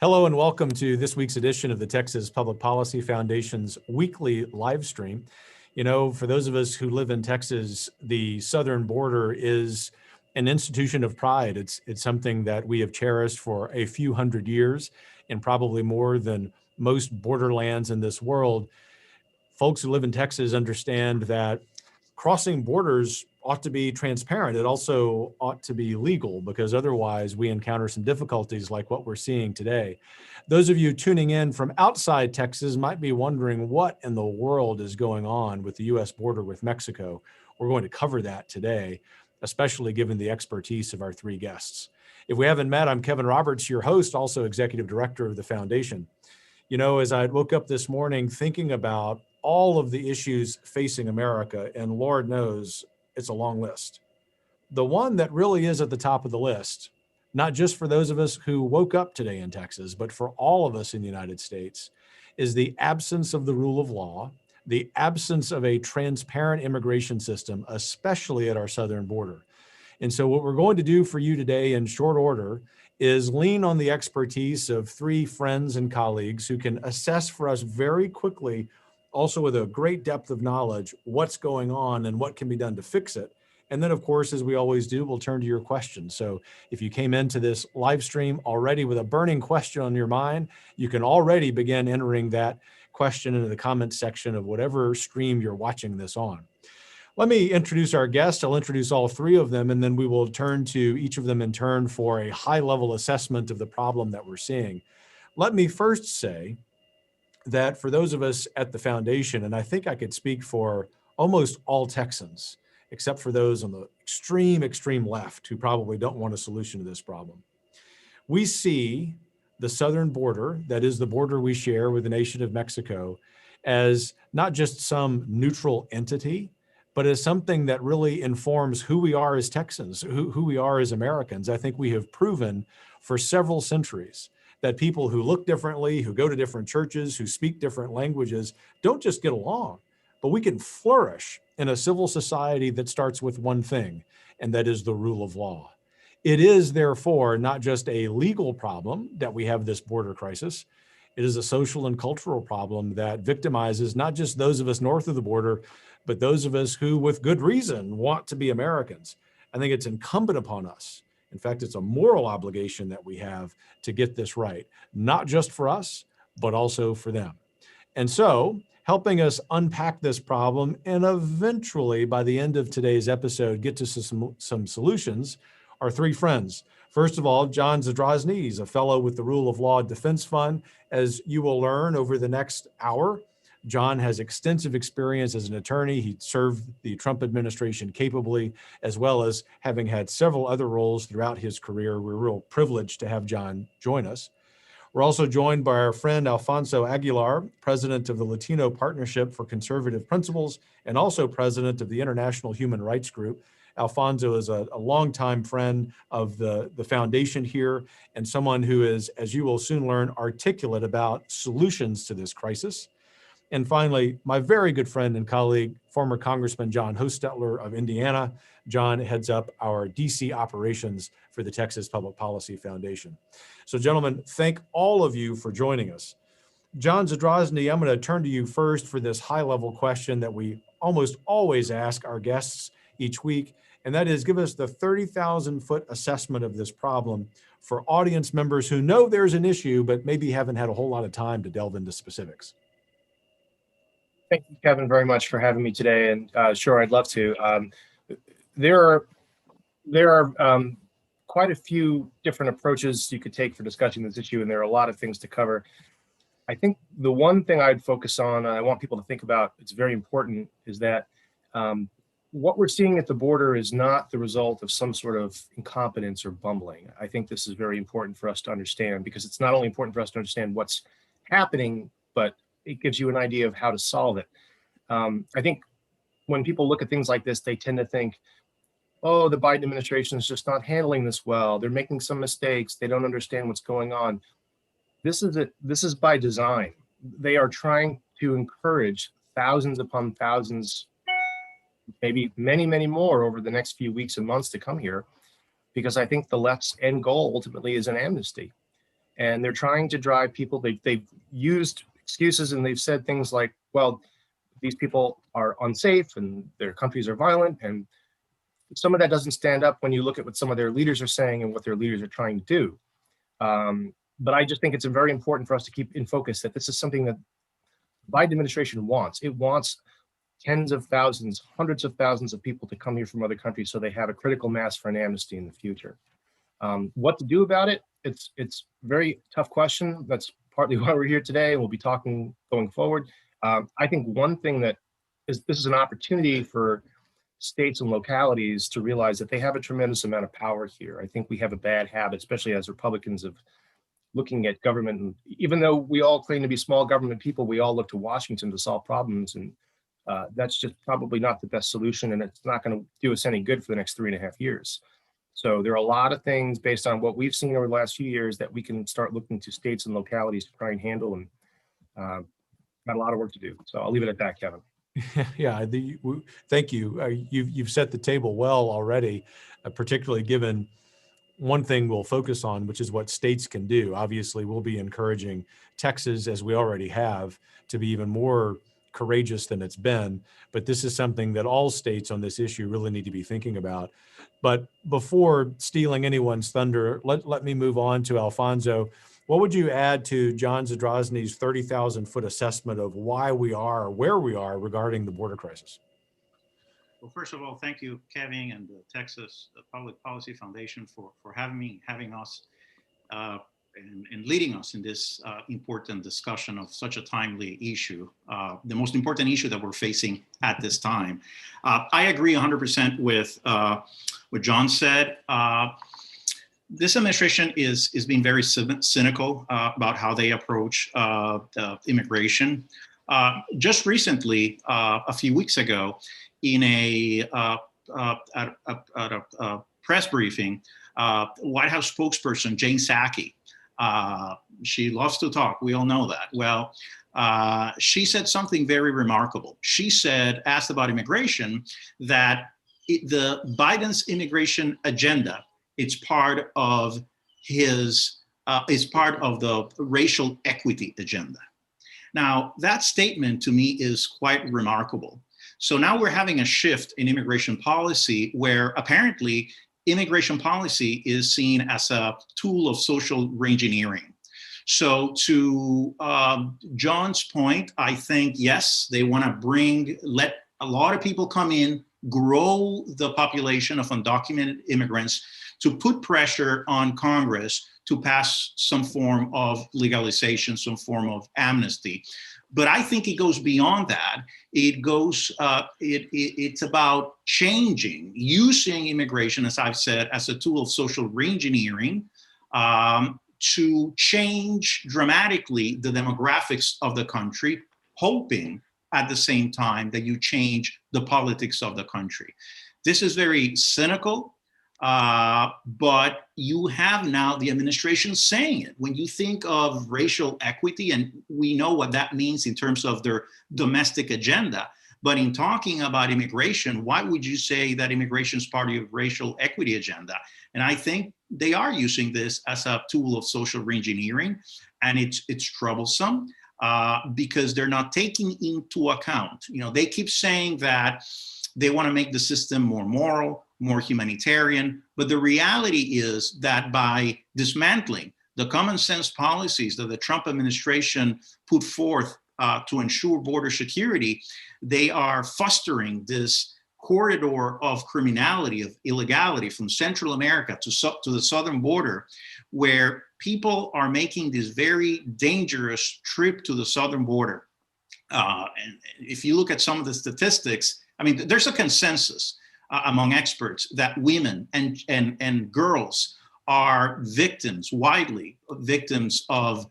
Hello and welcome to this week's edition of the Texas Public Policy Foundation's weekly live stream. You know, for those of us who live in Texas, the southern border is an institution of pride. It's something that we have cherished for a few hundred years, and probably more than most borderlands in this world. Folks who live in Texas understand that crossing borders ought to be transparent. It also ought to be legal, because otherwise we encounter some difficulties like what we're seeing today. Those of you tuning in from outside Texas might be wondering what in the world is going on with the US border with Mexico. We're going to cover that today, especially given the expertise of our three guests. If we haven't met, I'm Kevin Roberts, your host, also executive director of the foundation. You know, as I woke up this morning thinking about all of the issues facing America, and Lord knows it's a long list. The one that really is at the top of the list, not just for those of us who woke up today in Texas, but for all of us in the United States, is the absence of the rule of law, the absence of a transparent immigration system, especially at our southern border. And so what we're going to do for you today in short order is lean on the expertise of three friends and colleagues who can assess for us very quickly, also with a great depth of knowledge, what's going on and what can be done to fix it. And then, of course, as we always do, we'll turn to your questions. So if you came into this live stream already with a burning question on your mind, you can already begin entering that question into the comments section of whatever stream you're watching this on. Let me introduce our guests. I'll introduce all three of them, and then we will turn to each of them in turn for a high-level assessment of the problem that we're seeing. Let me first say that for those of us at the foundation, and I think I could speak for almost all Texans, except for those on the extreme left who probably don't want a solution to this problem, we see the southern border, that is the border we share with the nation of Mexico, as not just some neutral entity, but as something that really informs who we are as Texans, who we are as Americans. I think we have proven for several centuries that people who look differently, who go to different churches, who speak different languages, don't just get along, but we can flourish in a civil society that starts with one thing, and that is the rule of law. It is therefore not just a legal problem that we have this border crisis. It is a social and cultural problem that victimizes not just those of us north of the border, but those of us who, with good reason, want to be Americans. I think it's incumbent upon us. In fact, it's a moral obligation that we have to get this right, not just for us, but also for them. And so, helping us unpack this problem and eventually, by the end of today's episode, get to some solutions are three friends. First of all, John Zadrozny. He's a fellow with the Rule of Law Defense Fund. As you will learn over the next hour, John has extensive experience as an attorney. He served the Trump administration capably, as well as having had several other roles throughout his career. We're real privileged to have John join us. We're also joined by our friend Alfonso Aguilar, president of the Latino Partnership for Conservative Principles, and also president of the International Human Rights Group. Alfonso is a longtime friend of the foundation here, and someone who is, as you will soon learn, articulate about solutions to this crisis. And finally, my very good friend and colleague, former Congressman John Hostettler of Indiana. John heads up our DC operations for the Texas Public Policy Foundation. So gentlemen, thank all of you for joining us. John Zadrozny, I'm going to turn to you first for this high-level question that we almost always ask our guests each week, and that is, give us the 30,000-foot assessment of this problem for audience members who know there's an issue, but maybe haven't had a whole lot of time to delve into specifics. Thank you, Kevin, very much for having me today. And sure, I'd love to. There are quite a few different approaches you could take for discussing this issue, and there are a lot of things to cover. I think the one thing I'd focus on, I want people to think about, it's very important, is that what we're seeing at the border is not the result of some sort of incompetence or bumbling. I think this is very important for us to understand, because it's not only important for us to understand what's happening, but it gives you an idea of how to solve it. I think when people look at things like this, they tend to think, oh, the Biden administration is just not handling this well. They're making some mistakes. They don't understand what's going on. This is by design. They are trying to encourage thousands upon thousands, maybe many, many more over the next few weeks and months to come here, because I think the left's end goal ultimately is an amnesty. and they're trying to drive people. They've used excuses and they've said things like, well, these people are unsafe and their countries are violent. And some of that doesn't stand up when you look at what some of their leaders are saying and what their leaders are trying to do. But I just think it's very important for us to keep in focus that this is something that the Biden administration wants. It wants tens of thousands, hundreds of thousands of people to come here from other countries so they have a critical mass for an amnesty in the future. What to do about it? It's a very tough question. That's partly why we're here today, and we'll be talking going forward. I think one thing that this is an opportunity for states and localities to realize that they have a tremendous amount of power here. I think we have a bad habit, especially as Republicans, of looking at government. And even though we all claim to be small government people, we all look to Washington to solve problems. And that's just probably not the best solution. And it's not going to do us any good for the next 3.5 years. So there are a lot of things based on what we've seen over the last few years that we can start looking to states and localities to try and handle, and got a lot of work to do. So I'll leave it at that, Kevin. Yeah, thank you. You've set the table well already, particularly given one thing we'll focus on, which is what states can do. Obviously, we'll be encouraging Texas, as we already have, to be even more courageous than it's been. But this is something that all states on this issue really need to be thinking about. But before stealing anyone's thunder, let me move on to Alfonso. What would you add to John Zadrozny's 30,000-foot assessment of why we are where we are regarding the border crisis? Well, first of all, thank you, Kevin, and the Texas Public Policy Foundation for having us and leading us in this important discussion of such a timely issue, the most important issue that we're facing at this time. I agree 100% with what John said. This administration is being very cynical about how they approach immigration. Just recently, a few weeks ago, in at a press briefing, White House spokesperson Jane Psaki, she loves to talk, we all know that. Well, she said something very remarkable. She said, asked about immigration, that the Biden's immigration agenda, it's part of his, it's part of the racial equity agenda. Now, that statement to me is quite remarkable. So now we're having a shift in immigration policy where apparently immigration policy is seen as a tool of social reengineering. So to John's point, I think, yes, they want to let a lot of people come in, grow the population of undocumented immigrants to put pressure on Congress to pass some form of legalization, some form of amnesty. But I think it goes beyond that. It goes, it's about changing, using immigration, as I've said, as a tool of social reengineering to change dramatically the demographics of the country, hoping at the same time that you change the politics of the country. This is very cynical. But you have now the administration saying it. When you think of racial equity, and we know what that means in terms of their domestic agenda, but in talking about immigration, why would you say that immigration is part of your racial equity agenda? And I think they are using this as a tool of social reengineering, and it's troublesome because they're not taking into account, they keep saying that they want to make the system more moral, more humanitarian. But the reality is that by dismantling the common sense policies that the Trump administration put forth to ensure border security, they are fostering this corridor of criminality, of illegality from Central America to the southern border, where people are making this very dangerous trip to the southern border. And if you look at some of the statistics, I mean, there's a consensus among experts that women and girls are widely victims of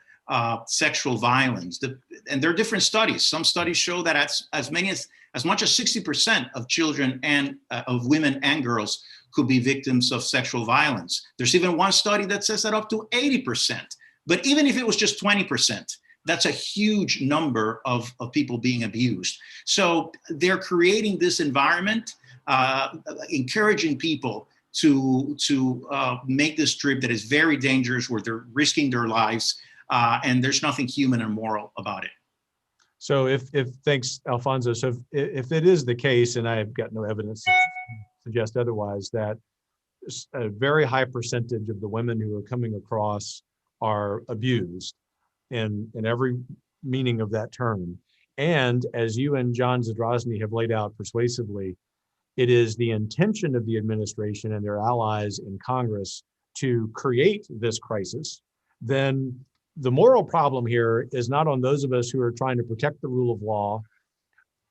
sexual violence. And there are different studies. Some studies show that as much as 60% of children and of women and girls could be victims of sexual violence. There's even one study that says that up to 80%. But even if it was just 20%, that's a huge number of people being abused. So they're creating this environment, encouraging people to make this trip that is very dangerous, where they're risking their lives, and there's nothing human or moral about it. So if thanks, Alfonso. So if it is the case, and I've got no evidence to suggest otherwise, that a very high percentage of the women who are coming across are abused in every meaning of that term. And as you and John Zadrozny have laid out persuasively, it is the intention of the administration and their allies in Congress to create this crisis. Then the moral problem here is not on those of us who are trying to protect the rule of law.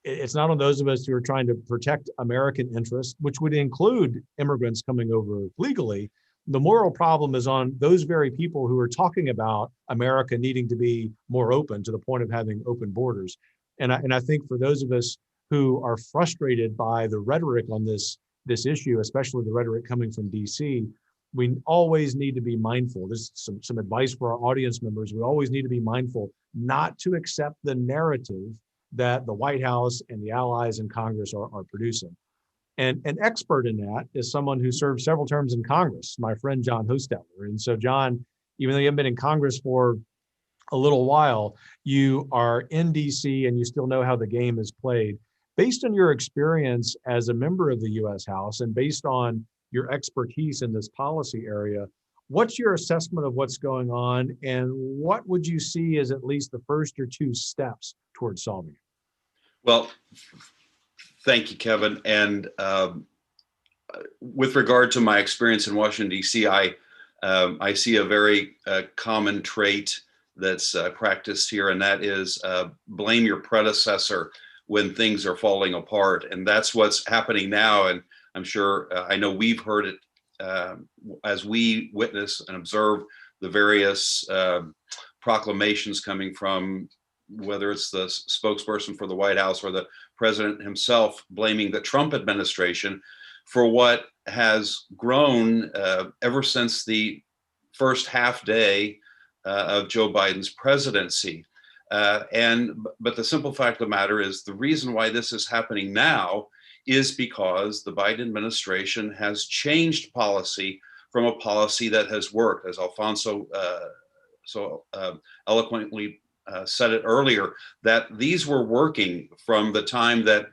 It's not on those of us who are trying to protect American interests, which would include immigrants coming over legally. The moral problem is on those very people who are talking about America needing to be more open, to the point of having open borders. And I think for those of us who are frustrated by the rhetoric on this issue, especially the rhetoric coming from DC, we always need to be mindful. This is some advice for our audience members. We always need to be mindful not to accept the narrative that the White House and the allies in Congress are producing. And an expert in that is someone who served several terms in Congress, my friend John Hostettler. And so John, even though you haven't been in Congress for a little while, you are in DC and you still know how the game is played. Based on your experience as a member of the US House and based on your expertise in this policy area, what's your assessment of what's going on, and what would you see as at least the first or two steps towards solving it? Well, thank you, Kevin. And with regard to my experience in Washington, D.C., I see a very common trait that's practiced here, and that is blame your predecessor when things are falling apart. And that's what's happening now. And I'm sure, I know we've heard it as we witness and observe the various proclamations coming from, whether it's the spokesperson for the White House or the president himself, blaming the Trump administration for what has grown ever since the first half day of Joe Biden's presidency. But the simple fact of the matter is, the reason why this is happening now is because the Biden administration has changed policy from a policy that has worked, as Alfonso so eloquently said it earlier, that these were working from the time that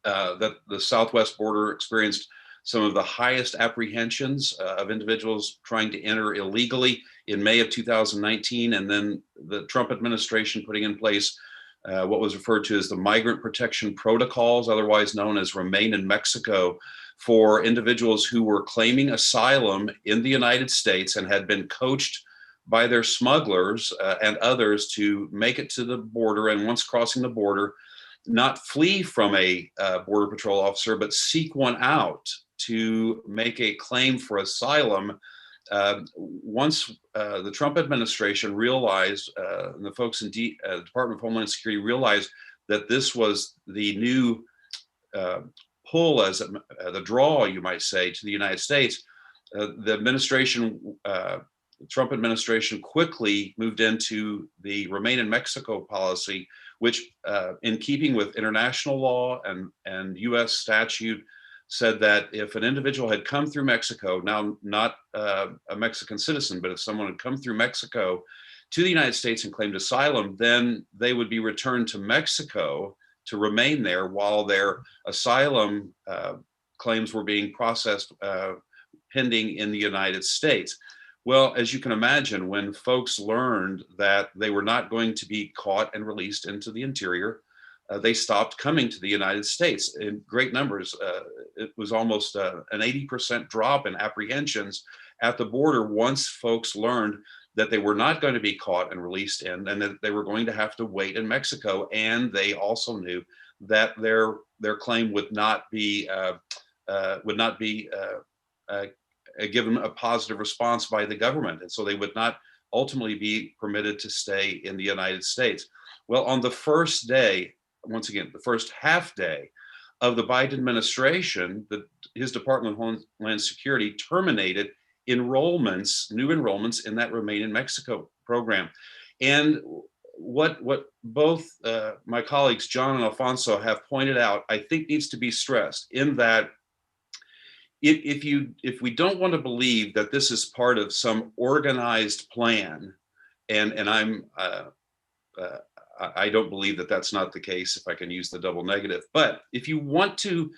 that the Southwest border experienced some of the highest apprehensions of individuals trying to enter illegally in May of 2019, and then the Trump administration putting in place what was referred to as the Migrant Protection Protocols, otherwise known as Remain in Mexico, for individuals who were claiming asylum in the United States and had been coached by their smugglers and others to make it to the border, and once crossing the border, not flee from a Border Patrol officer, but seek one out to make a claim for asylum. Once the Trump administration realized, and the folks in the Department of Homeland Security realized that this was the new pull, as the draw, you might say, to the United States, the administration, Trump administration, quickly moved into the Remain in Mexico policy, which, in keeping with international law and U.S. statute, said that if an individual had come through Mexico, now not a Mexican citizen, but if someone had come through Mexico to the United States and claimed asylum, then they would be returned to Mexico to remain there while their asylum claims were being processed pending in the United States. Well, as you can imagine, when folks learned that they were not going to be caught and released into the interior, they stopped coming to the United States in great numbers. It was almost an 80% drop in apprehensions at the border once folks learned that they were not going to be caught and released in, and that they were going to have to wait in Mexico. And they also knew that their claim would not be given a positive response by the government, and so they would not ultimately be permitted to stay in the United States. Well, on the first day, once again, the first half day of the Biden administration, his Department of Homeland Security terminated new enrollments in that Remain in Mexico program. And what both my colleagues, John and Alfonso, have pointed out, I think needs to be stressed, in that if we don't want to believe that this is part of some organized plan, and I don't believe that that's not the case, if I can use the double negative. But if you want to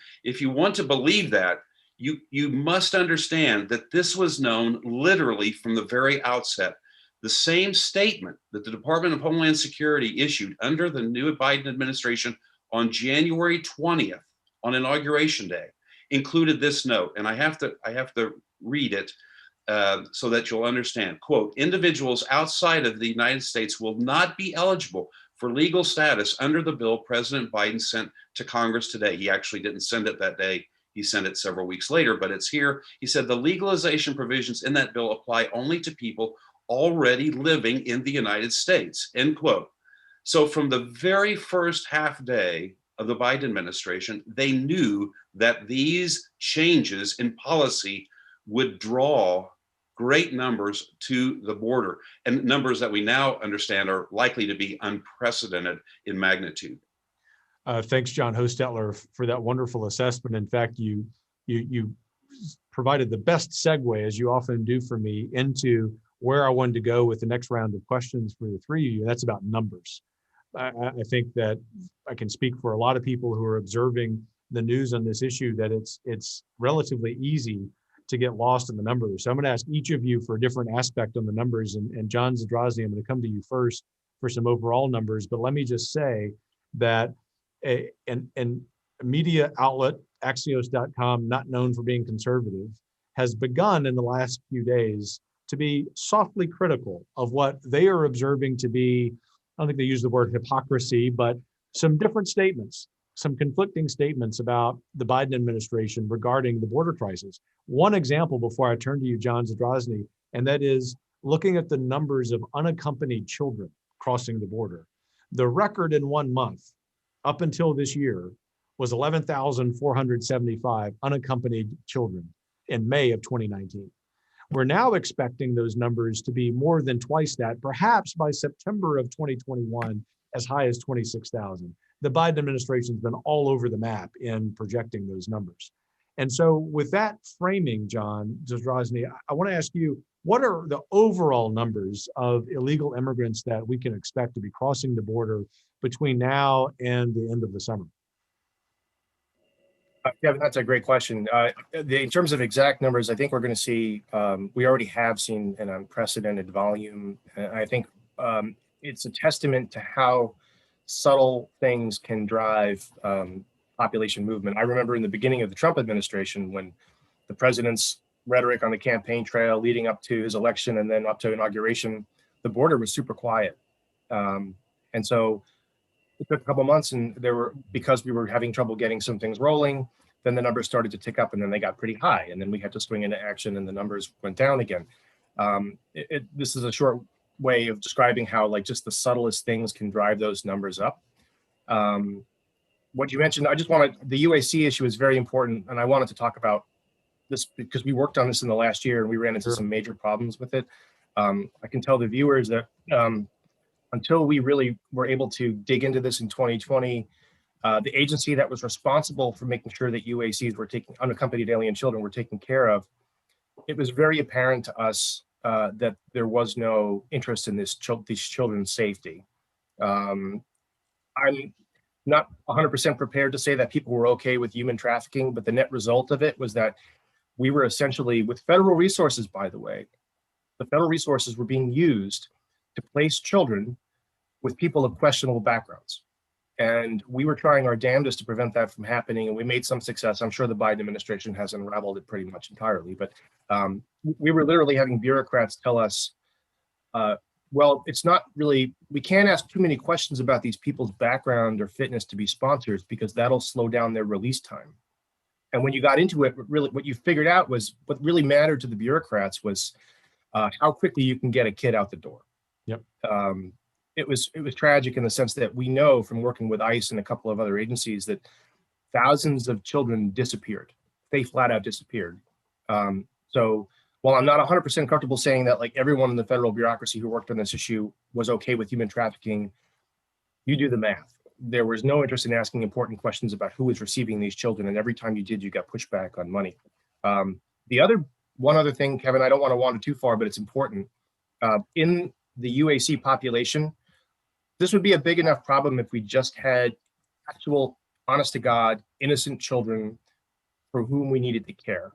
believe that, you must understand that this was known literally from the very outset. The same statement that the Department of Homeland Security issued under the new Biden administration on January 20th, on Inauguration Day, included this note, and I have to read it so that you'll understand. Quote, individuals outside of the United States will not be eligible for legal status under the bill President Biden sent to Congress today. He actually didn't send it that day. He sent it several weeks later, but it's here. He said the legalization provisions in that bill apply only to people already living in the United States, end quote. So from the very first half day of the Biden administration, they knew that these changes in policy would draw great numbers to the border, and numbers that we now understand are likely to be unprecedented in magnitude. Thanks, John Hostettler, for that wonderful assessment. In fact, you provided the best segue, as you often do for me, into where I wanted to go with the next round of questions for the three of you. That's about numbers. I think that I can speak for a lot of people who are observing the news on this issue that it's relatively easy to get lost in the numbers. So I'm going to ask each of you for a different aspect on the numbers. And John Zadrozny, I'm going to come to you first for some overall numbers. But let me just say that a media outlet, Axios.com, not known for being conservative, has begun in the last few days to be softly critical of what they are observing to be, I don't think they use the word hypocrisy, but some different statements, some conflicting statements about the Biden administration regarding the border crisis. One example before I turn to you, John Zadrozny, and that is looking at the numbers of unaccompanied children crossing the border. The record in 1 month up until this year was 11,475 unaccompanied children in May of 2019. We're now expecting those numbers to be more than twice that, perhaps by September of 2021, as high as 26,000. The Biden administration's been all over the map in projecting those numbers. And so with that framing, John Zadrozny, I want to ask you, what are the overall numbers of illegal immigrants that we can expect to be crossing the border between now and the end of the summer? Kevin, that's a great question. In terms of exact numbers, I think we're going to see, we already have seen an unprecedented volume. I think it's a testament to how subtle things can drive population movement. I remember in the beginning of the Trump administration, when the president's rhetoric on the campaign trail leading up to his election and then up to inauguration, the border was super quiet. And so it took a couple months, and because we were having trouble getting some things rolling, then the numbers started to tick up, and then they got pretty high, and then we had to swing into action, and the numbers went down again. This is a short way of describing how just the subtlest things can drive those numbers up. What you mentioned, the UAC issue is very important, and I wanted to talk about this because we worked on this in the last year, and we ran into some major problems with it. I can tell the viewers that until we really were able to dig into this in 2020, the agency that was responsible for making sure that UACs were unaccompanied alien children were taken care of, it was very apparent to us that there was no interest in these children's safety. I'm not 100% prepared to say that people were okay with human trafficking, but the net result of it was that we were essentially, with federal resources, by the way, the federal resources were being used to place children with people of questionable backgrounds. And we were trying our damnedest to prevent that from happening, and we made some success. I'm sure the Biden administration has unraveled it pretty much entirely, but we were literally having bureaucrats tell us, well, it's not really, we can't ask too many questions about these people's background or fitness to be sponsors because that'll slow down their release time. And when you got into it, really what you figured out was what really mattered to the bureaucrats was how quickly you can get a kid out the door. Yep. It was tragic in the sense that we know from working with ICE and a couple of other agencies that thousands of children disappeared. They flat out disappeared. So while I'm not 100% comfortable saying that everyone in the federal bureaucracy who worked on this issue was okay with human trafficking, you do the math. There was no interest in asking important questions about who was receiving these children, and every time you did, you got pushback on money. One other thing, Kevin, I don't want to wander too far, but it's important. In the UAC population, this would be a big enough problem if we just had actual, honest to God, innocent children for whom we needed to care.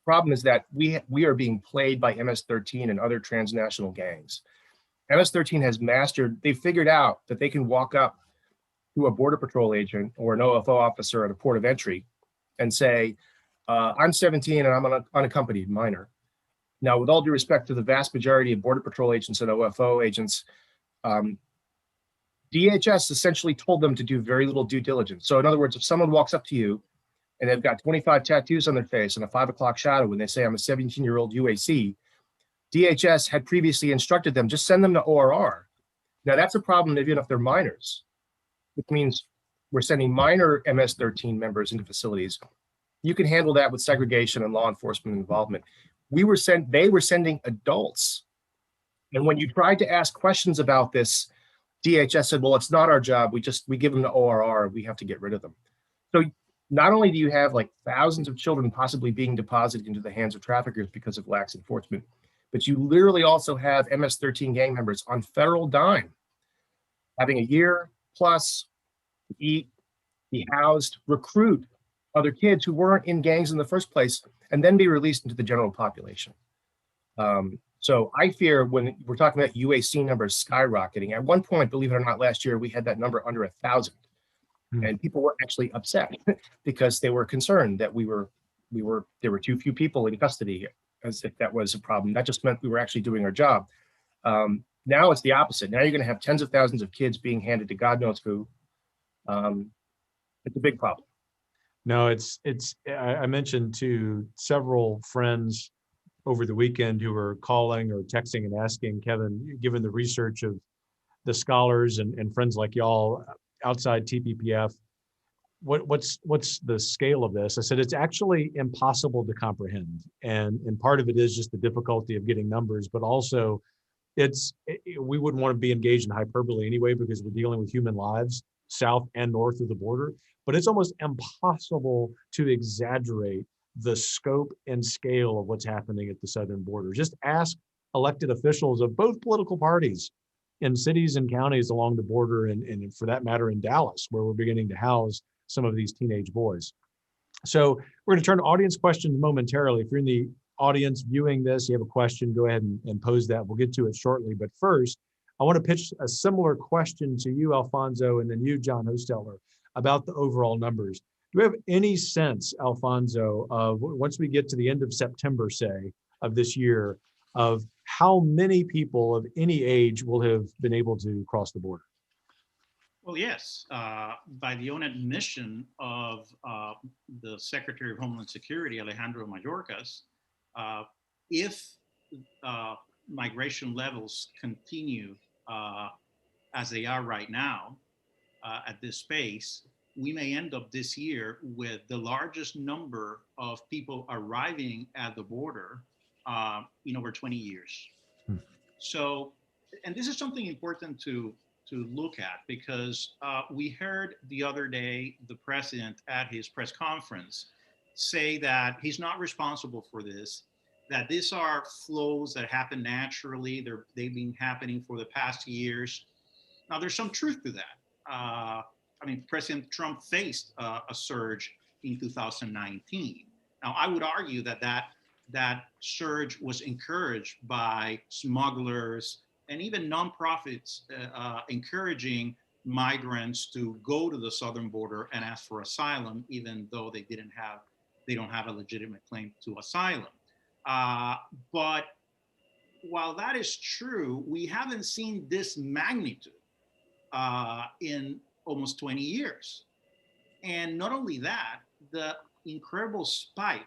Problem is that we are being played by MS-13 and other transnational gangs. MS-13 has they figured out that they can walk up to a Border Patrol agent or an OFO officer at a port of entry and say, I'm 17 and I'm an unaccompanied minor. Now, with all due respect to the vast majority of Border Patrol agents and OFO agents, DHS essentially told them to do very little due diligence. So in other words, if someone walks up to you and they've got 25 tattoos on their face and a 5 o'clock shadow when they say, I'm a 17-year-old UAC, DHS had previously instructed them, just send them to ORR. Now that's a problem even if they're minors, which means we're sending minor MS-13 members into facilities. You can handle that with segregation and law enforcement involvement. They were sending adults. And when you tried to ask questions about this, DHS said, well, it's not our job. We give them to ORR. We have to get rid of them. So not only do you have like thousands of children possibly being deposited into the hands of traffickers because of lax enforcement, but you literally also have MS-13 gang members on federal dime, having a year plus to eat, be housed, recruit other kids who weren't in gangs in the first place, and then be released into the general population. So I fear when we're talking about UAC numbers skyrocketing, at one point, believe it or not, last year, we had that number under 1,000. And people were actually upset because they were concerned that there were too few people in custody, as if that was a problem. That just meant we were actually doing our job. Now it's the opposite. Now you're going to have tens of thousands of kids being handed to God knows who. It's a big problem. No, I mentioned to several friends over the weekend who were calling or texting and asking, Kevin, given the research of the scholars and friends like y'all outside TPPF, what's the scale of this? I said, it's actually impossible to comprehend. And part of it is just the difficulty of getting numbers, but also we wouldn't want to be engaged in hyperbole anyway, because we're dealing with human lives south and north of the border, but it's almost impossible to exaggerate the scope and scale of what's happening at the southern border. Just ask elected officials of both political parties in cities and counties along the border, and for that matter in Dallas, where we're beginning to house some of these teenage boys. So we're going to turn to audience questions momentarily. If you're in the audience viewing this, you have a question, go ahead and pose that. We'll get to it shortly. But first, I want to pitch a similar question to you, Alfonso, and then you, John Hostettler, about the overall numbers. Do we have any sense, Alfonso, of once we get to the end of September, say, of this year, of how many people of any age will have been able to cross the border? Well, yes, by the own admission of the Secretary of Homeland Security, Alejandro Mayorkas, if migration levels continue as they are right now at this pace, we may end up this year with the largest number of people arriving at the border in over 20 years. So, and this is something important to look at, because we heard the other day the president at his press conference say that he's not responsible for this, that these are flows that happen naturally. They've been happening for the past years. Now, there's some truth to that. I mean, President Trump faced a surge in 2019. Now, I would argue that surge was encouraged by smugglers and even nonprofits encouraging migrants to go to the southern border and ask for asylum, even though they don't have a legitimate claim to asylum. But while that is true, we haven't seen this magnitude in almost 20 years. And not only that, the incredible spike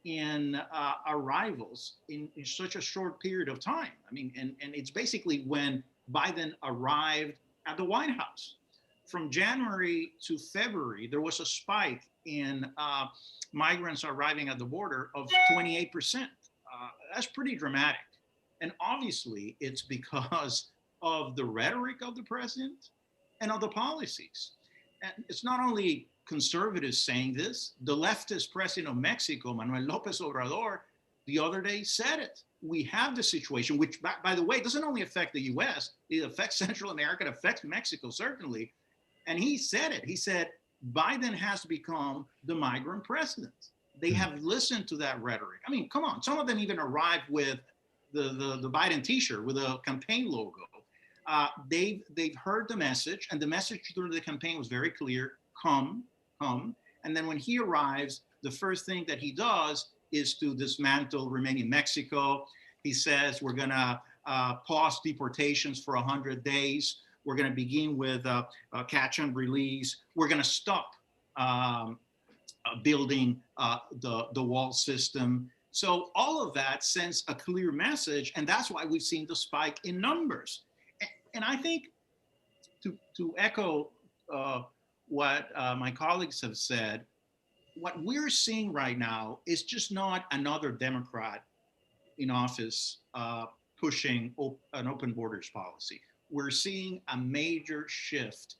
in arrivals in such a short period of time. I mean, and it's basically when Biden arrived at the White House. From January to February, there was a spike in migrants arriving at the border of 28%. That's pretty dramatic. And obviously, it's because of the rhetoric of the president and of the policies. And it's not only conservatives saying this. The leftist president of Mexico, Manuel López Obrador, the other day said it. We have the situation, which, by the way, doesn't only affect the US, it affects Central America, it affects Mexico, certainly. And he said it. He said, Biden has become the migrant president. They have listened to that rhetoric. I mean, come on. Some of them even arrived with the Biden t-shirt with a campaign logo. They've heard the message, and the message during the campaign was very clear: come. And then when he arrives, the first thing that he does is to dismantle remaining Mexico. He says, we're gonna pause deportations for 100 days. We're gonna begin with catch and release. We're gonna stop building the wall system. So all of that sends a clear message, and that's why we've seen the spike in numbers. And I think to echo what my colleagues have said, what we're seeing right now is just not another Democrat in office pushing an open borders policy. We're seeing a major shift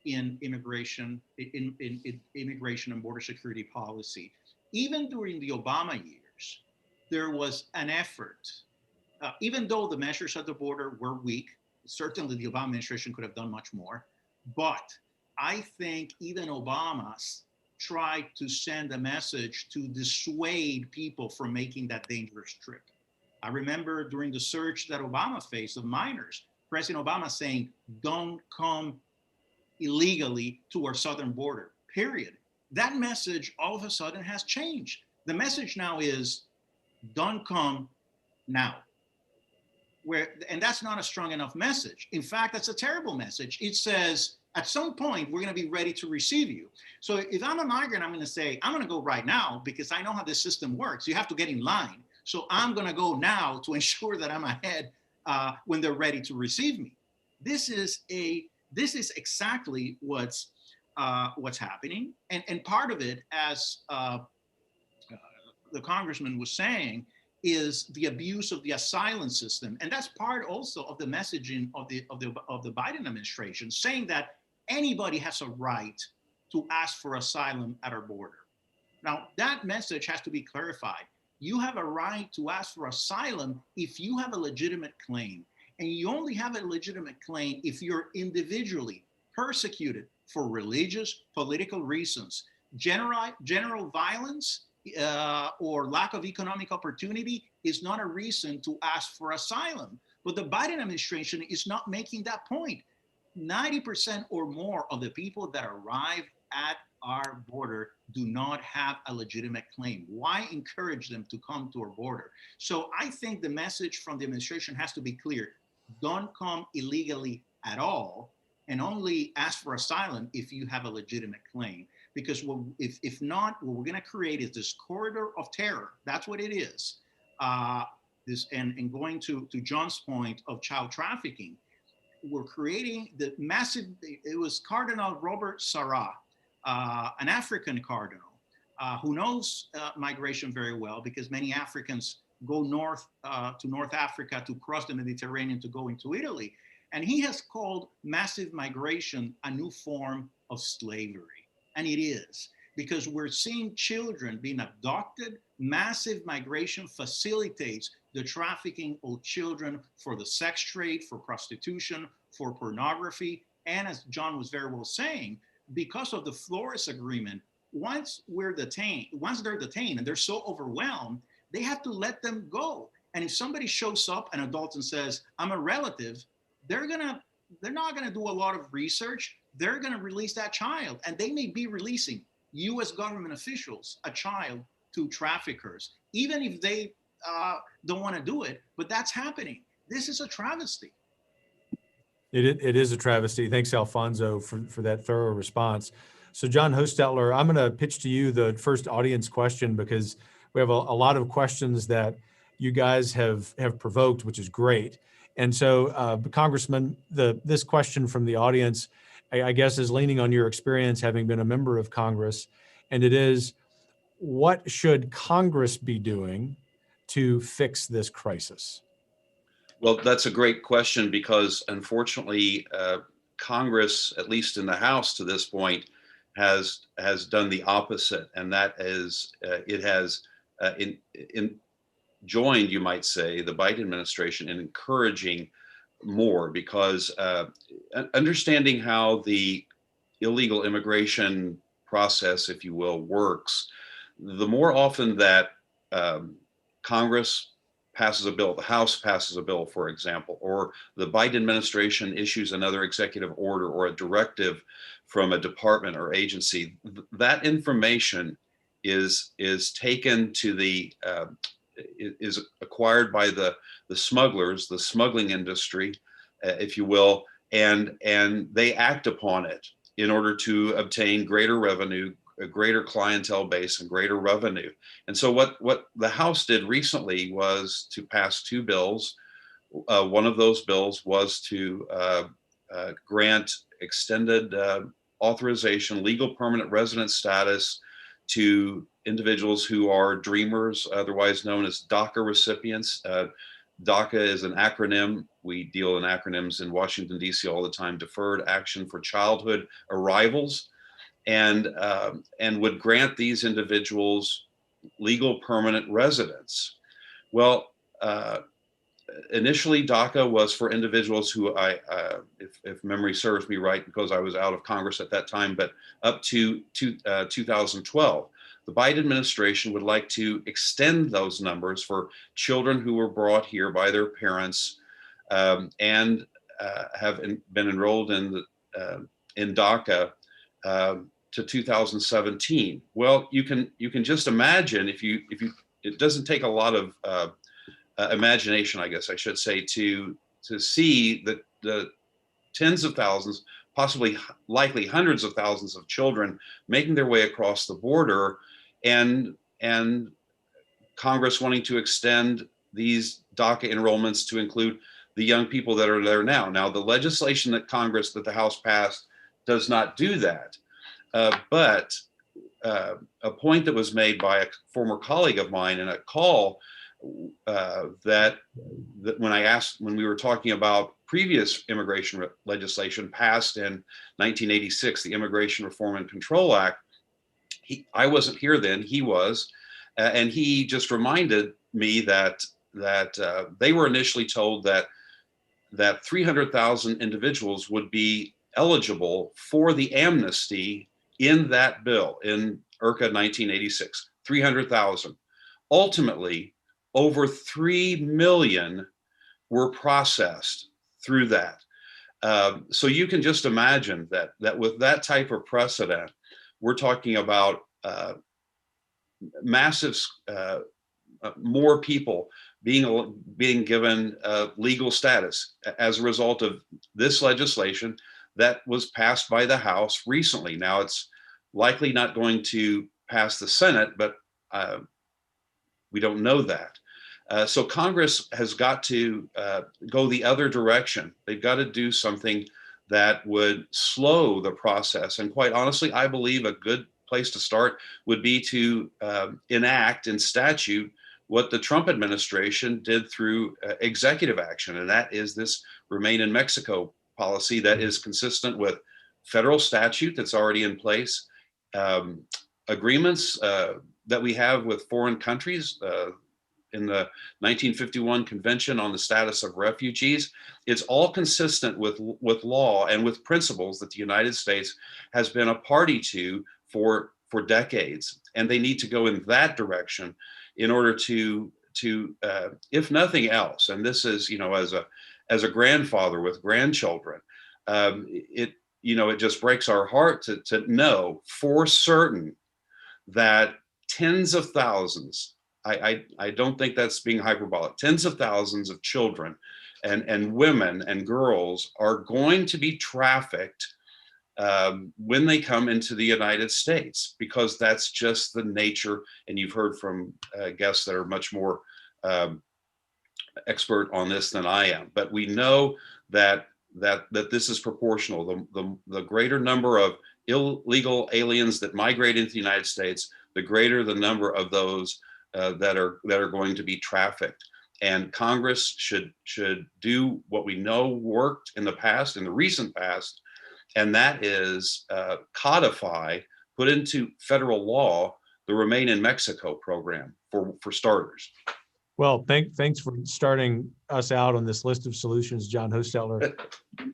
in immigration and border security policy. Even during the Obama years, there was an effort, even though the measures at the border were weak. Certainly the Obama administration could have done much more, but I think even Obama tried to send a message to dissuade people from making that dangerous trip. I remember during the surge that Obama faced of minors, President Obama saying, don't come illegally to our southern border, period. That message all of a sudden has changed. The message now is, don't come now. And that's not a strong enough message. In fact, that's a terrible message. It says, at some point, we're going to be ready to receive you. So if I'm a migrant, I'm going to say, I'm going to go right now because I know how this system works. You have to get in line. So I'm going to go now to ensure that I'm ahead when they're ready to receive me. This is exactly what's happening. And part of it, as the congressman was saying, is the abuse of the asylum system. And that's part also of the messaging of the Biden administration, saying that anybody has a right to ask for asylum at our border. Now, that message has to be clarified. You have a right to ask for asylum if you have a legitimate claim. And you only have a legitimate claim if you're individually persecuted for religious, political reasons. General violence or lack of economic opportunity is not a reason to ask for asylum. But the Biden administration is not making that point. 90% or more of the people that arrive at our border do not have a legitimate claim. Why encourage them to come to our border? So I think the message from the administration has to be clear. Don't come illegally at all, and only ask for asylum if you have a legitimate claim. Because if not, what we're going to create is this corridor of terror. That's what it is. And going to John's point of child trafficking, we're creating the massive. It was Cardinal Robert Sarah, an African cardinal who knows migration very well, because many Africans go north to North Africa to cross the Mediterranean to go into Italy. And he has called massive migration a new form of slavery. And it is, because we're seeing children being abducted. Massive migration facilitates the trafficking of children for the sex trade, for prostitution, for pornography. And as John was very well saying, because of the Flores Agreement, once they're detained and they're so overwhelmed, they have to let them go. And if somebody shows up, an adult, and says, I'm a relative, they're not gonna do a lot of research. They're gonna release that child, and they may be releasing US government officials, a child, to traffickers, even if they don't wanna do it, but that's happening. This is a travesty. It is a travesty. Thanks, Alfonso, for that thorough response. So John Hostettler, I'm gonna pitch to you the first audience question, because we have a lot of questions that you guys have provoked, which is great. And so, Congressman, this question from the audience, I guess, is leaning on your experience having been a member of Congress. And it is, what should Congress be doing to fix this crisis? Well, that's a great question, because unfortunately, Congress, at least in the House to this point, has done the opposite, and that is it has joined, you might say, the Biden administration in encouraging more, because understanding how the illegal immigration process, if you will, works, the more often that Congress passes a bill, the House passes a bill, for example, or the Biden administration issues another executive order or a directive from a department or agency, that information is taken to the is acquired by the smugglers, the smuggling industry, if you will, and they act upon it in order to obtain greater revenue, a greater clientele base, and greater revenue. And so what the House did recently was to pass two bills. One of those bills was to grant extended authorization, legal permanent resident status to individuals who are dreamers, otherwise known as DACA recipients. DACA is an acronym. We deal in acronyms in Washington, D.C. all the time. Deferred Action for Childhood Arrivals, and would grant these individuals legal permanent residence. Well, initially DACA was for individuals who if memory serves me right, because I was out of Congress at that time, but up to 2012. The Biden administration would like to extend those numbers for children who were brought here by their parents and have been enrolled in DACA to 2017. Well, you can just imagine if you it doesn't take a lot of imagination, I guess I should say, to see that the tens of thousands, possibly likely hundreds of thousands of children making their way across the border, and Congress wanting to extend these DACA enrollments to include the young people that are there now. Now, the legislation that the House passed does not do that. But a point that was made by a former colleague of mine in a call that when we were talking about previous immigration legislation passed in 1986, the Immigration Reform and Control Act, I wasn't here then, he was, and he just reminded me that they were initially told that 300,000 individuals would be eligible for the amnesty in that bill in IRCA 1986, 300,000. Ultimately, over 3 million were processed through that. So you can just imagine that with that type of precedent, we're talking about massive, more people being given legal status as a result of this legislation that was passed by the House recently. Now, it's likely not going to pass the Senate, but we don't know that. So Congress has got to go the other direction. They've got to do something that would slow the process. And quite honestly, I believe a good place to start would be to enact in statute what the Trump administration did through executive action. And that is this Remain in Mexico policy that is consistent with federal statute that's already in place, agreements that we have with foreign countries, in the 1951 Convention on the Status of Refugees. It's all consistent with law and with principles that the United States has been a party to for decades. And they need to go in that direction in order to if nothing else, and this is, as a grandfather with grandchildren, it just breaks our heart to know for certain that tens of thousands, I don't think that's being hyperbolic, tens of thousands of children and women and girls are going to be trafficked when they come into the United States, because that's just the nature. And you've heard from guests that are much more expert on this than I am, but we know that this is proportional. The greater number of illegal aliens that migrate into the United States, the greater the number of those that are going to be trafficked. And Congress should do what we know worked in the past, in the recent past, and that is codify, put into federal law, the Remain in Mexico program for starters. Well, thanks for starting us out on this list of solutions, John Hostettler.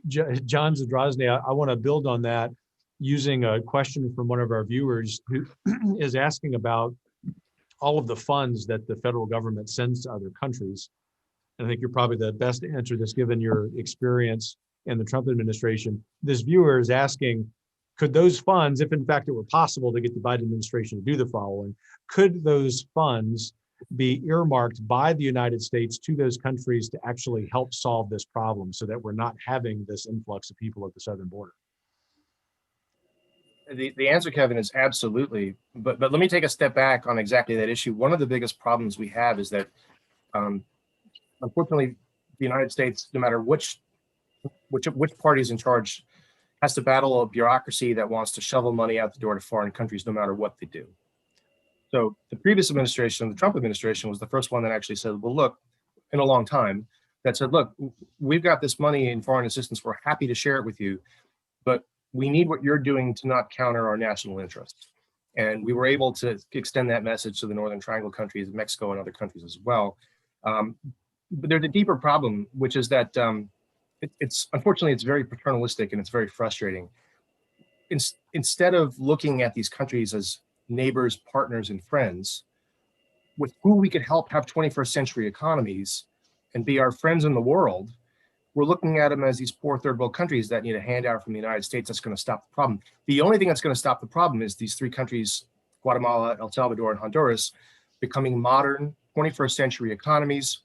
John Zadrozny, I want to build on that using a question from one of our viewers who is asking about all of the funds that the federal government sends to other countries. And I think you're probably the best to answer this given your experience in the Trump administration. This viewer is asking, could those funds, if in fact it were possible to get the Biden administration to do the following, could those funds be earmarked by the United States to those countries to actually help solve this problem so that we're not having this influx of people at the southern border? The answer, Kevin, is absolutely. But let me take a step back on exactly that issue. One of the biggest problems we have is that, unfortunately, the United States, no matter which party is in charge, has to battle a bureaucracy that wants to shovel money out the door to foreign countries, no matter what they do. So the previous administration, the Trump administration, was the first one that actually said, well, look, in a long time, that said, look, we've got this money in foreign assistance. We're happy to share it with you, but we need what you're doing to not counter our national interests. And we were able to extend that message to the Northern Triangle countries, Mexico and other countries as well. But there's a deeper problem, which is that unfortunately, it's very paternalistic and it's very frustrating. Instead of looking at these countries as neighbors, partners, and friends, with who we could help have 21st century economies and be our friends in the world, we're looking at them as these poor third world countries that need a handout from the United States that's going to stop the problem. The only thing that's going to stop the problem is these three countries, Guatemala, El Salvador, and Honduras, becoming modern 21st century economies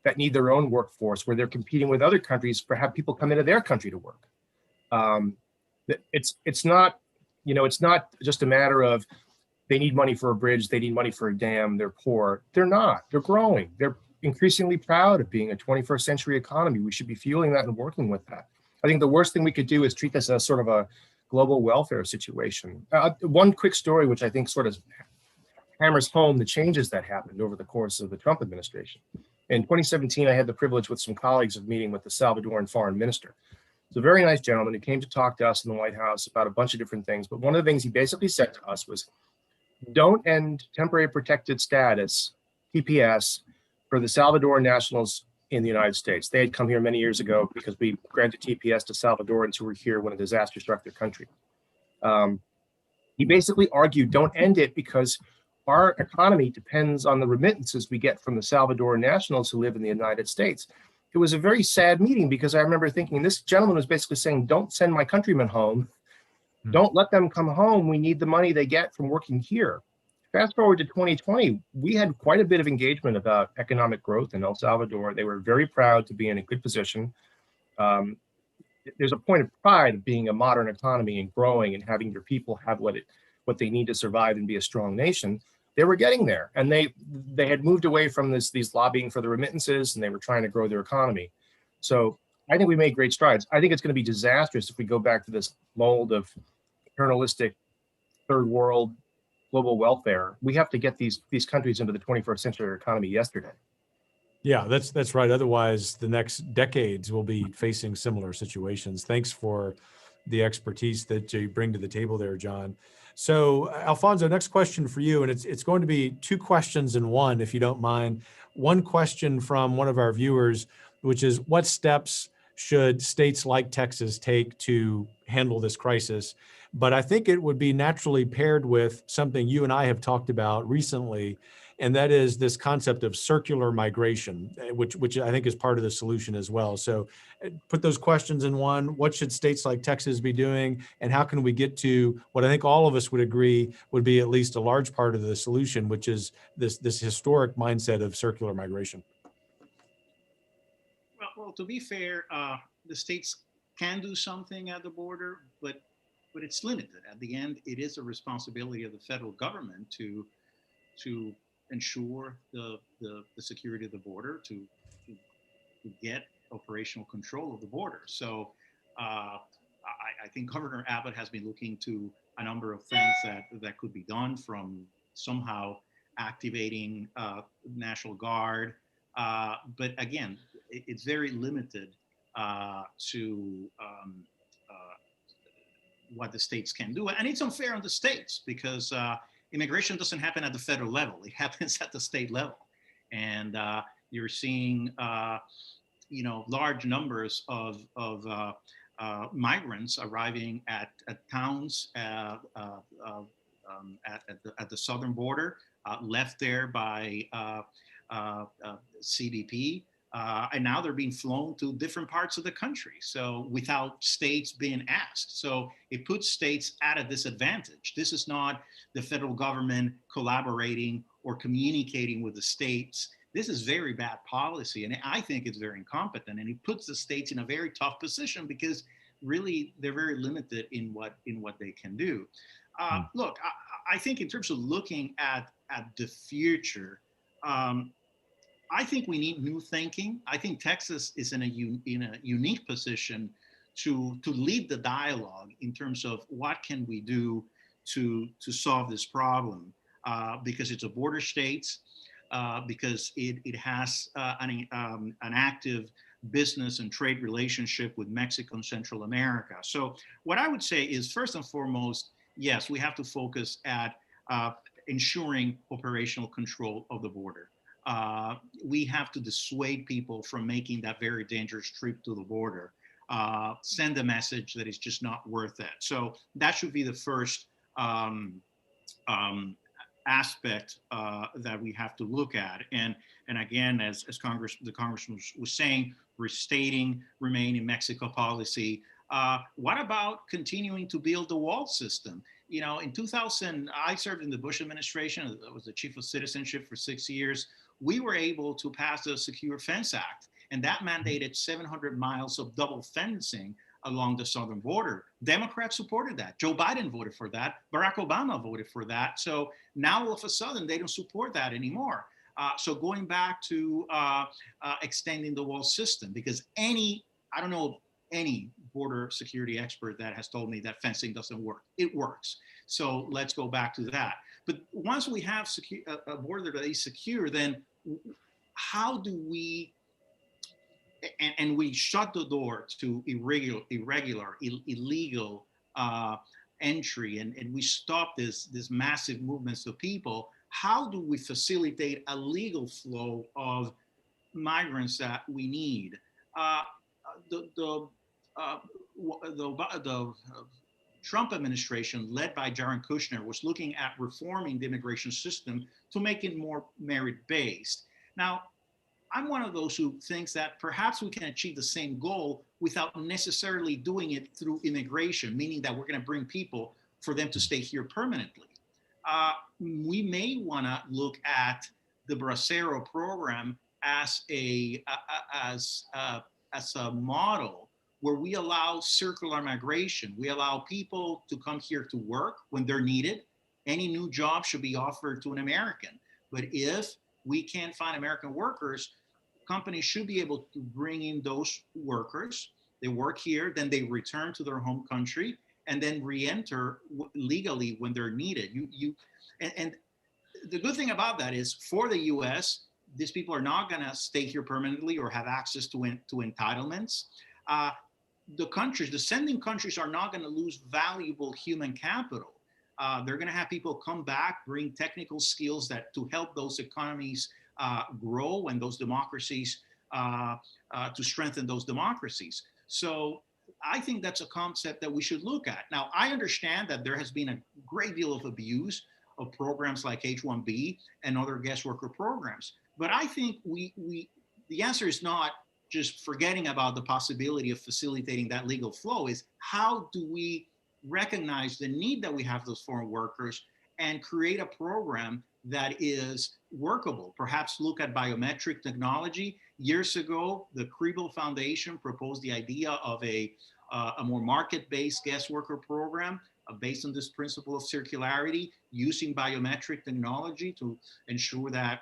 that need their own workforce, where they're competing with other countries for have people come into their country to work. It's not, it's not just a matter of they need money for a bridge, they need money for a dam, they're poor. They're not. They're growing. They're increasingly proud of being a 21st century economy. We should be fueling that and working with that. I think the worst thing we could do is treat this as sort of a global welfare situation. One quick story, which I think sort of hammers home the changes that happened over the course of the Trump administration. In 2017, I had the privilege with some colleagues of meeting with the Salvadoran foreign minister. He's a very nice gentleman who came to talk to us in the White House about a bunch of different things. But one of the things he basically said to us was, don't end temporary protected status, TPS, for the Salvadoran nationals in the United States. They had come here many years ago because we granted TPS to Salvadorans who were here when a disaster struck their country. He basically argued, don't end it because our economy depends on the remittances we get from the Salvadoran nationals who live in the United States. It was a very sad meeting because I remember thinking this gentleman was basically saying, don't send my countrymen home. Don't let them come home. We need the money they get from working here. Fast forward to 2020, we had quite a bit of engagement about economic growth in El Salvador. They were very proud to be in a good position. There's a point of pride of being a modern economy and growing and having your people have what they need to survive and be a strong nation. They were getting there, and they had moved away from these lobbying for the remittances, and they were trying to grow their economy. So I think we made great strides. I think it's going to be disastrous if we go back to this mold of paternalistic third world global welfare. We have to get these countries into the 21st century economy yesterday. Yeah, that's right. Otherwise, the next decades will be facing similar situations. Thanks for the expertise that you bring to the table there, John. So, Alfonso, next question for you, and it's going to be two questions in one, if you don't mind. One question from one of our viewers, which is, what steps should states like Texas take to handle this crisis? But I think it would be naturally paired with something you and I have talked about recently, and that is this concept of circular migration, which I think is part of the solution as well. So put those questions in one. What should states like Texas be doing? And how can we get to what I think all of us would agree would be at least a large part of the solution, which is this historic mindset of circular migration? Well, to be fair, the states can do something at the border, but it's limited. At the end, it is a responsibility of the federal government to ensure the security of the border, to get operational control of the border. So I think Governor Abbott has been looking to a number of things that could be done, from somehow activating National Guard. But again, it's very limited to what the states can do. And it's unfair on the states because immigration doesn't happen at the federal level. It happens at the state level. And you're seeing, large numbers of migrants arriving at towns at the southern border, left there by CBP, and now they're being flown to different parts of the country. So without states being asked. So it puts states at a disadvantage. This is not the federal government collaborating or communicating with the states. This is very bad policy, and I think it's very incompetent, and it puts the states in a very tough position because really they're very limited in what they can do. Look, I think in terms of looking at the future, I think we need new thinking. I think Texas is in a unique position to lead the dialogue in terms of what can we do to solve this problem, because it's a border state, because it has an active business and trade relationship with Mexico and Central America. So what I would say is, first and foremost, yes, we have to focus at ensuring operational control of the border. We have to dissuade people from making that very dangerous trip to the border. Send a message that it's just not worth it. So that should be the first aspect that we have to look at. And again, as the Congressman was saying, restating Remain in Mexico policy. What about continuing to build the wall system? In 2000, I served in the Bush administration. I was the chief of citizenship for 6 years. We were able to pass the Secure Fence Act, and that mandated 700 miles of double fencing along the southern border. Democrats supported that. Joe Biden voted for that. Barack Obama voted for that. So now all of a sudden they don't support that anymore. So going back to extending the wall system, because I don't know any border security expert that has told me that fencing doesn't work. It works. So let's go back to that. But once we have a border that is secure, then how do we, and we shut the door to illegal entry, and we stop this massive movements of people, how do we facilitate a legal flow of migrants that we need? The Trump administration, led by Jared Kushner, was looking at reforming the immigration system to make it more merit-based. Now, I'm one of those who thinks that perhaps we can achieve the same goal without necessarily doing it through immigration, meaning that we're going to bring people for them to stay here permanently. We may want to look at the Bracero program as a model where we allow circular migration. We allow people to come here to work when they're needed. Any new job should be offered to an American. But if we can't find American workers, companies should be able to bring in those workers. They work here, then they return to their home country, and then re-enter legally when they're needed. And the good thing about that is, for the U.S., these people are not going to stay here permanently or have access to entitlements. The sending countries are not going to lose valuable human capital. They're going to have people come back, bring technical skills to help those economies grow and those democracies, to strengthen those democracies. So I think that's a concept that we should look at. Now, I understand that there has been a great deal of abuse of programs like H-1B and other guest worker programs. But I think the answer is not just forgetting about the possibility of facilitating that legal flow. Is how do we recognize the need that we have those foreign workers and create a program that is workable? Perhaps look at biometric technology. Years ago, the Kriebel Foundation proposed the idea of a more market-based guest worker program based on this principle of circularity, using biometric technology to ensure that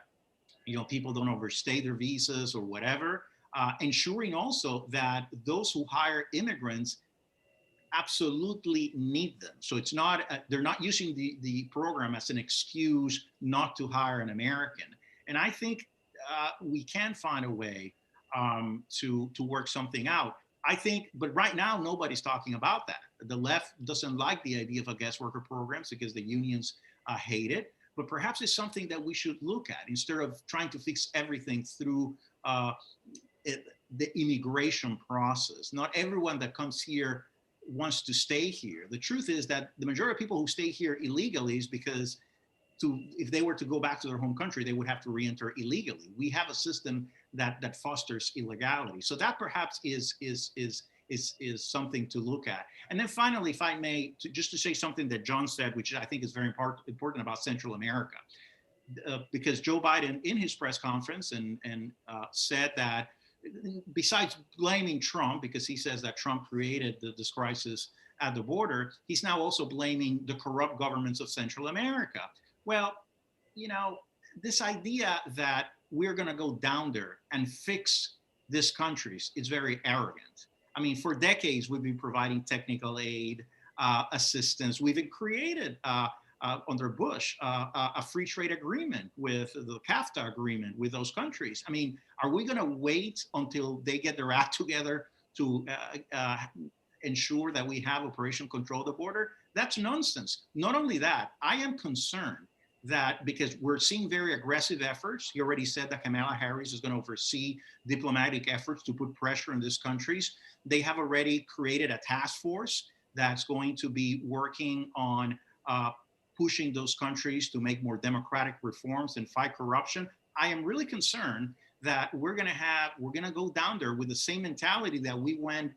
people don't overstay their visas or whatever. Ensuring also that those who hire immigrants absolutely need them. So it's not, they're not using the program as an excuse not to hire an American. And I think we can find a way to work something out. I think, but right now, nobody's talking about that. The left doesn't like the idea of a guest worker programs because the unions hate it. But perhaps it's something that we should look at instead of trying to fix everything through the immigration process. Not everyone that comes here wants to stay here. The truth is that the majority of people who stay here illegally is because if they were to go back to their home country, they would have to re-enter illegally. We have a system that fosters illegality. So that perhaps is something to look at. And then finally, if I may, just to say something that John said, which I think is very important about Central America, because Joe Biden in his press conference said that besides blaming Trump, because he says that Trump created this crisis at the border, he's now also blaming the corrupt governments of Central America. Well, you know, this idea that we're going to go down there and fix these countries is very arrogant. I mean, for decades, we've been providing technical aid, assistance. We've created, under Bush, a free trade agreement with the CAFTA agreement with those countries. I mean, are we going to wait until they get their act together to ensure that we have operational control of the border? That's nonsense. Not only that, I am concerned that because we're seeing very aggressive efforts. He already said that Kamala Harris is going to oversee diplomatic efforts to put pressure on these countries. They have already created a task force that's going to be working on pushing those countries to make more democratic reforms and fight corruption. I am really concerned that we're going to go down there with the same mentality that we went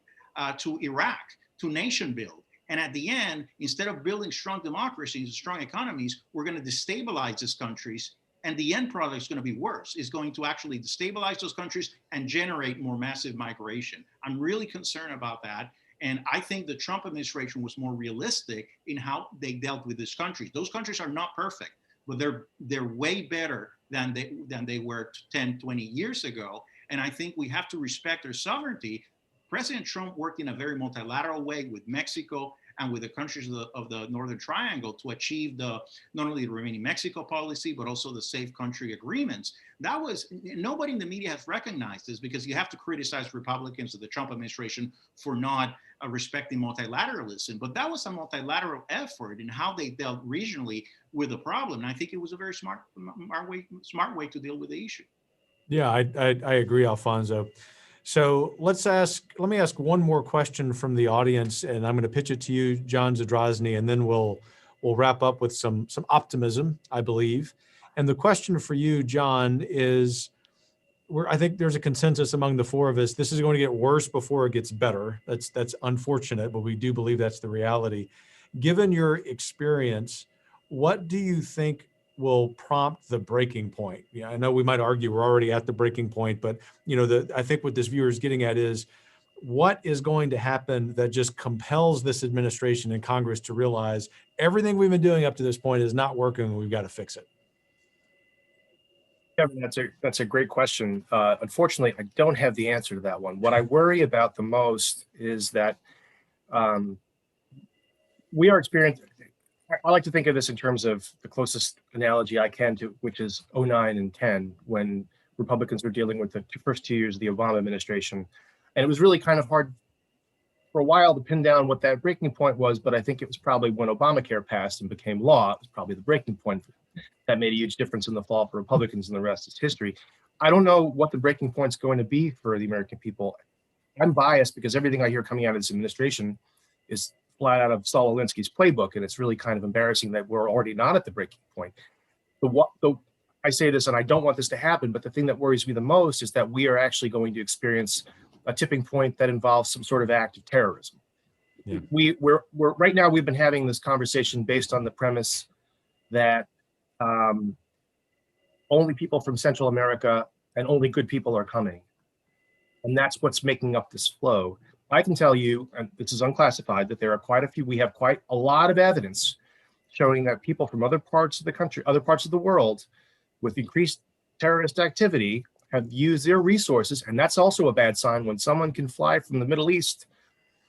to Iraq, to nation build. And at the end, instead of building strong democracies and strong economies, we're going to destabilize these countries. And the end product is going to be worse. It's going to actually destabilize those countries and generate more massive migration. I'm really concerned about that. And I think the Trump administration was more realistic in how they dealt with these countries. Those countries are not perfect, but they're way better than they were 10, 20 years ago. And I think we have to respect their sovereignty. President Trump worked in a very multilateral way with Mexico and with the countries of the Northern Triangle to achieve not only the remaining Mexico policy, but also the safe country agreements. Nobody in the media has recognized this because you have to criticize Republicans of the Trump administration for not respecting multilateralism. But that was a multilateral effort in how they dealt regionally with the problem. And I think it was a very smart way to deal with the issue. Yeah, I agree, Alfonso. So let me ask one more question from the audience, and I'm going to pitch it to you, John Zadrozny, and then we'll wrap up with some optimism, I believe. And the question for you, John, is I think there's a consensus among the four of us. This is going to get worse before it gets better. That's unfortunate, but we do believe that's the reality. Given your experience, what do you think will prompt the breaking point? Yeah, I know we might argue we're already at the breaking point, but I think what this viewer is getting at is what is going to happen that just compels this administration and Congress to realize everything we've been doing up to this point is not working and we've got to fix it. Kevin, that's a great question. Unfortunately, I don't have the answer to that one. What I worry about the most is that we are experiencing. I like to think of this in terms of the closest analogy I can to, which is 2009 and 10, when Republicans were dealing with the first 2 years of the Obama administration. And it was really kind of hard for a while to pin down what that breaking point was, but I think it was probably when Obamacare passed and became law, it was probably the breaking point that made a huge difference in the fall for Republicans, and the rest is history. I don't know what the breaking point is going to be for the American people. I'm biased because everything I hear coming out of this administration is flat out of Saul Alinsky's playbook, and it's really kind of embarrassing that we're already not at the breaking point. I say this, and I don't want this to happen, but the thing that worries me the most is that we are actually going to experience a tipping point that involves some sort of act of terrorism. Yeah. We're right now, we've been having this conversation based on the premise that only people from Central America and only good people are coming. And that's what's making up this flow. I can tell you, and this is unclassified, that there are quite a few, we have quite a lot of evidence showing that people from other parts of the country, other parts of the world, with increased terrorist activity have used their resources. And that's also a bad sign when someone can fly from the Middle East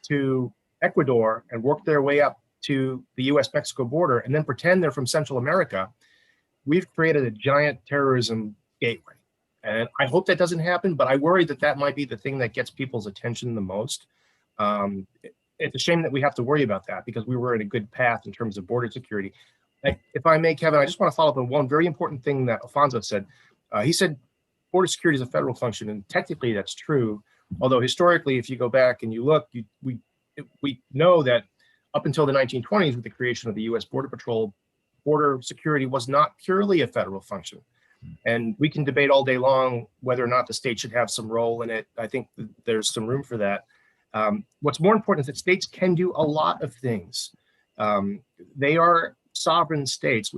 to Ecuador and work their way up to the US-Mexico border and then pretend they're from Central America. We've created a giant terrorism gateway. And I hope that doesn't happen, but I worry that that might be the thing that gets people's attention the most. It's a shame that we have to worry about that because we were in a good path in terms of border security. If I may, Kevin, I just want to follow up on one very important thing that Alfonso said. He said border security is a federal function, and technically that's true. Although historically, if you go back and you look, we know that up until the 1920s, with the creation of the U.S. Border Patrol, border security was not purely a federal function. And we can debate all day long whether or not the state should have some role in it. I think there's some room for that. What's more important is that states can do a lot of things. They are sovereign states.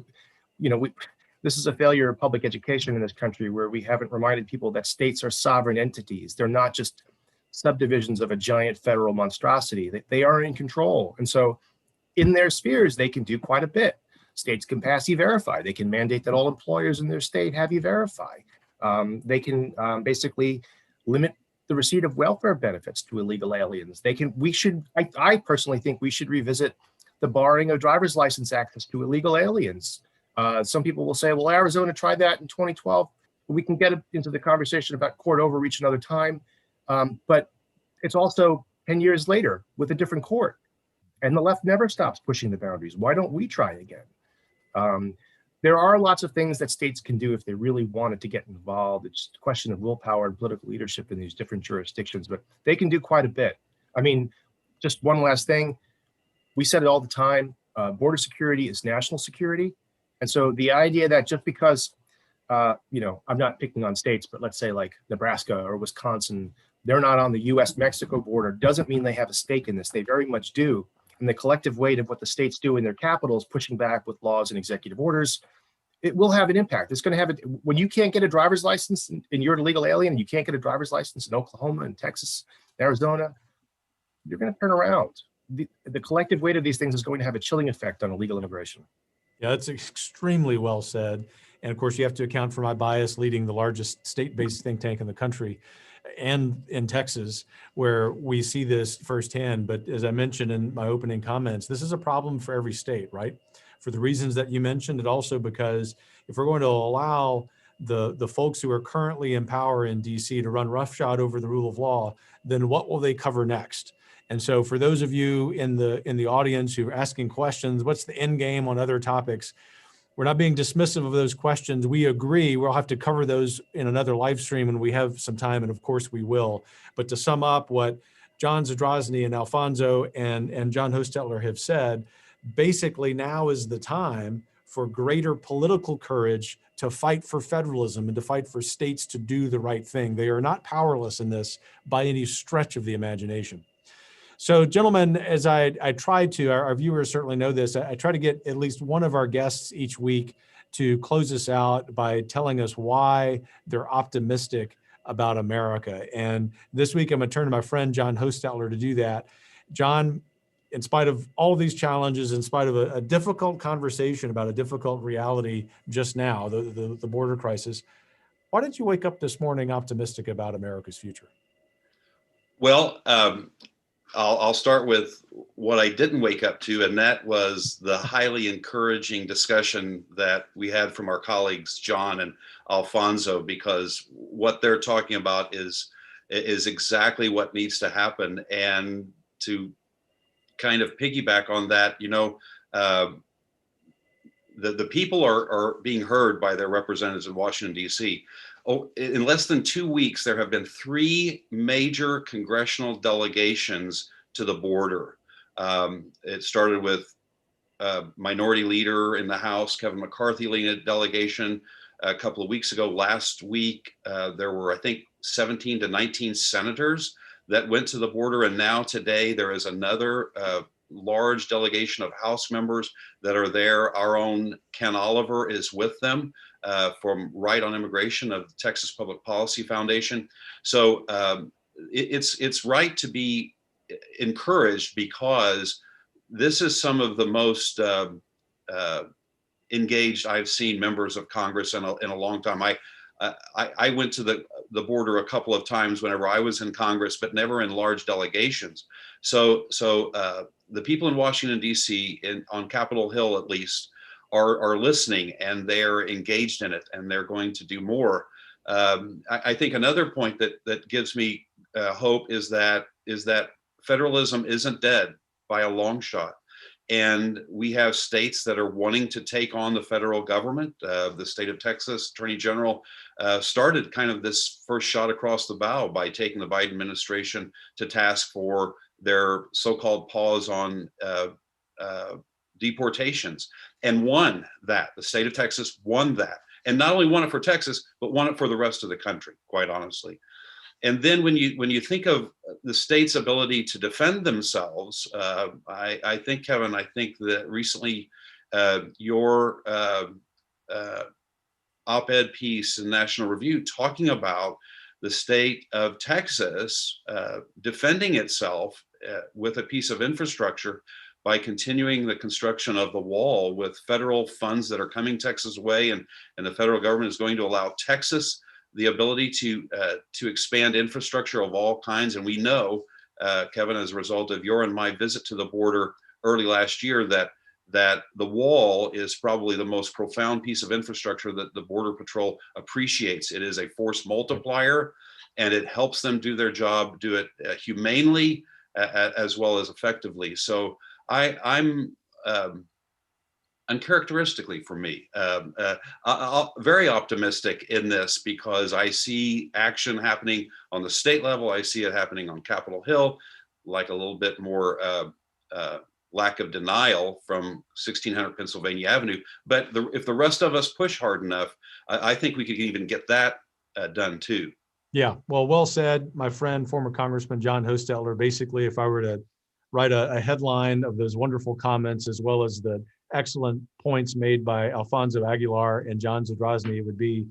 This is a failure of public education in this country where we haven't reminded people that states are sovereign entities. They're not just subdivisions of a giant federal monstrosity. They are in control. And so in their spheres, they can do quite a bit. States can pass e-verify. They can mandate that all employers in their state have e-verify. They can basically limit the receipt of welfare benefits to illegal aliens. I personally think we should revisit the barring of driver's license access to illegal aliens. Some people will say, well, Arizona tried that in 2012. We can get into the conversation about court overreach another time. But it's also 10 years later with a different court. And the left never stops pushing the boundaries. Why don't we try again? There are lots of things that states can do if they really wanted to get involved. It's just a question of willpower and political leadership in these different jurisdictions, but they can do quite a bit. I mean, just one last thing. We said it all the time, border security is national security. And so the idea that just because, I'm not picking on states, but let's say like Nebraska or Wisconsin, they're not on the US-Mexico border, doesn't mean they have a stake in this. They very much do. And the collective weight of what the states do in their capitals, pushing back with laws and executive orders, it will have an impact. It's going to have it when you can't get a driver's license and you're an illegal alien, you can't get a driver's license in Oklahoma and Texas, Arizona, you're going to turn around. The collective weight of these things is going to have a chilling effect on illegal immigration. Yeah, that's extremely well said. And of course, you have to account for my bias leading the largest state-based think tank in the country and in Texas, where we see this firsthand. But as I mentioned in my opening comments, this is a problem for every state, right? For the reasons that you mentioned, and also because if we're going to allow the folks who are currently in power in DC to run roughshod over the rule of law, then what will they cover next? And so for those of you in the audience who are asking questions, what's the end game on other topics? We're not being dismissive of those questions. We agree we'll have to cover those in another live stream when we have some time, and of course we will. But to sum up what John Zadrozny and Alfonso and John Hostettler have said, basically now is the time for greater political courage to fight for federalism and to fight for states to do the right thing. They are not powerless in this by any stretch of the imagination. So gentlemen, as I try to, our viewers certainly know this, I try to get at least one of our guests each week to close us out by telling us why they're optimistic about America. And this week, I'm going to turn to my friend, John Hostettler, to do that. John, in spite of all of these challenges, in spite of a difficult conversation about a difficult reality just now, the border crisis, why did you wake up this morning optimistic about America's future? Well, I'll start with what I didn't wake up to, and that was the highly encouraging discussion that we had from our colleagues, John and Alfonso, because what they're talking about is exactly what needs to happen. And to kind of piggyback on that, the people are being heard by their representatives in Washington, D.C. Oh, in less than 2 weeks, there have been 3 major congressional delegations to the border. It started with Minority Leader in the House, Kevin McCarthy, leading a delegation a couple of weeks ago. Last week, there were, I think, 17 to 19 senators that went to the border. And now today, there is another large delegation of House members that are there. Our own Ken Oliver is with them. From Right on Immigration of the Texas Public Policy Foundation. So it's right to be encouraged because this is some of the most engaged I've seen members of Congress in a long time. I went to the border a couple of times whenever I was in Congress, but never in large delegations. So the people in Washington, D.C., on Capitol Hill at least, are listening, and they're engaged in it, and they're going to do more. I think another point that gives me hope is that federalism isn't dead by a long shot. And we have states that are wanting to take on the federal government. The state of Texas Attorney General started kind of this first shot across the bow by taking the Biden administration to task for their so-called pause on deportations, and won that. The state of Texas won that. And not only won it for Texas, but won it for the rest of the country, quite honestly. And then when you think of the state's ability to defend themselves, I think, Kevin, I think that recently your op-ed piece in National Review talking about the state of Texas defending itself with a piece of infrastructure by continuing the construction of the wall with federal funds that are coming Texas' way, and the federal government is going to allow Texas the ability to expand infrastructure of all kinds. And we know, Kevin, as a result of your and my visit to the border early last year, that the wall is probably the most profound piece of infrastructure that the Border Patrol appreciates. It is a force multiplier, and it helps them do their job, do it humanely as well as effectively. So I'm uncharacteristically for me, very optimistic in this, because I see action happening on the state level. I see it happening on Capitol Hill, like a little bit more lack of denial from 1600 Pennsylvania Avenue. But if the rest of us push hard enough, I think we could even get that done too. Yeah, well said, my friend, former Congressman John Hostettler. Basically, if I were to write a headline of those wonderful comments, as well as the excellent points made by Alfonso Aguilar and John Zadrozny, it would be,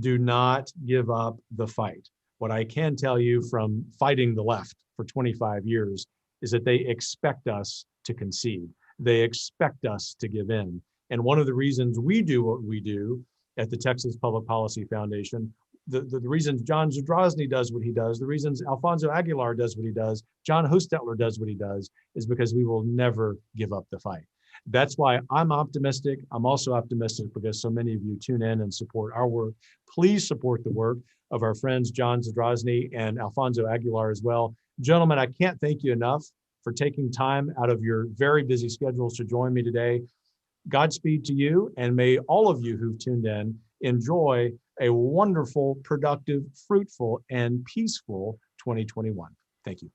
do not give up the fight. What I can tell you from fighting the left for 25 years is that they expect us to concede. They expect us to give in. And one of the reasons we do what we do at the Texas Public Policy Foundation, the reasons John Zadrozny does what he does, the reasons Alfonso Aguilar does what he does, John Hostettler does what he does, is because we will never give up the fight. That's why I'm optimistic. I'm also optimistic because so many of you tune in and support our work. Please support the work of our friends John Zadrozny and Alfonso Aguilar as well. Gentlemen, I can't thank you enough for taking time out of your very busy schedules to join me today. Godspeed to you, and may all of you who've tuned in enjoy a wonderful, productive, fruitful, and peaceful 2021. Thank you.